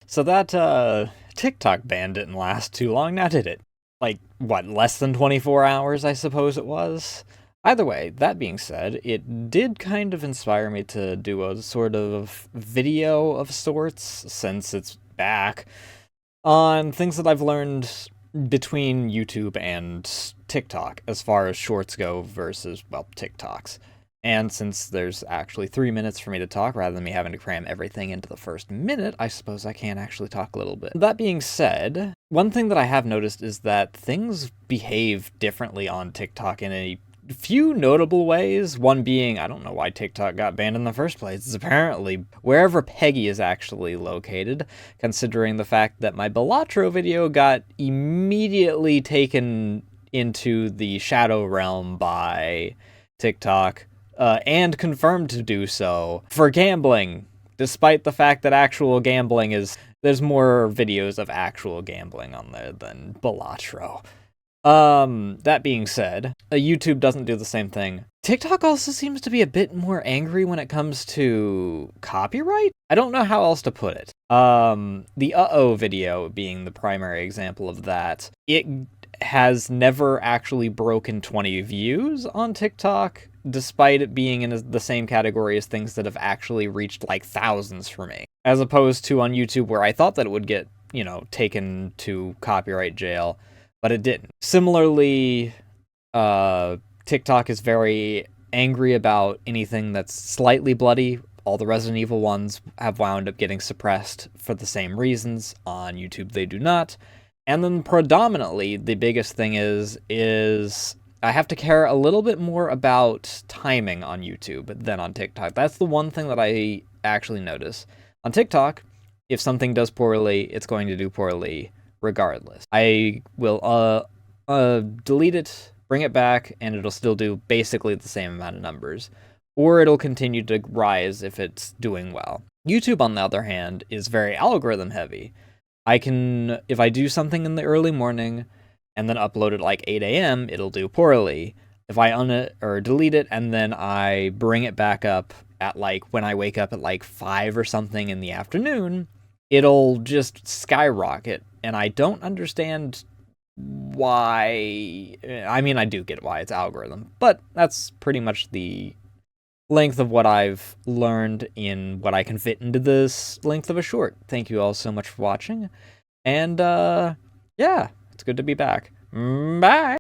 So that TikTok ban didn't last too long, now did it? Like, what, less than 24 hours, I suppose it was? Either way, that being said, it did kind of inspire me to do a sort of video of sorts, since it's back, on things that I've learned between YouTube and TikTok, as far as shorts go versus, well, TikToks. And since there's actually 3 minutes for me to talk, rather than me having to cram everything into the first minute, I suppose I can actually talk a little bit. That being said, one thing that I have noticed is that things behave differently on TikTok in a few notable ways. One being, I don't know why TikTok got banned in the first place. It's apparently wherever Peggy is actually located, considering the fact that my Balatro video got immediately taken into the shadow realm by TikTok, and confirmed to do so for gambling, despite the fact that actual gambling there's more videos of actual gambling on there than Balatro. That being said, YouTube doesn't do the same thing. TikTok also seems to be a bit more angry when it comes to copyright? I don't know how else to put it. The uh-oh video being the primary example of that. It has never actually broken 20 views on TikTok, despite it being in the same category as things that have actually reached like thousands for me. As opposed to on YouTube, where I thought that it would get, taken to copyright jail, but it didn't. Similarly, TikTok is very angry about anything that's slightly bloody. All the Resident Evil ones have wound up getting suppressed for the same reasons. On YouTube, they do not. And then predominantly, the biggest thing is I have to care a little bit more about timing on YouTube than on TikTok. That's the one thing that I actually notice. On TikTok, if something does poorly, it's going to do poorly regardless. I will delete it, bring it back, and it'll still do basically the same amount of numbers. Or it'll continue to rise if it's doing well. YouTube, on the other hand, is very algorithm heavy. If I do something in the early morning and then upload it like 8 a.m., it'll do poorly. If I delete it and then I bring it back up at when I wake up at 5 or something in the afternoon, it'll just skyrocket. And I don't understand why. I mean, I do get why, it's algorithm, but that's pretty much the length of what I've learned in what I can fit into this length of a short. Thank you all so much for watching, and yeah, it's good to be back. Bye!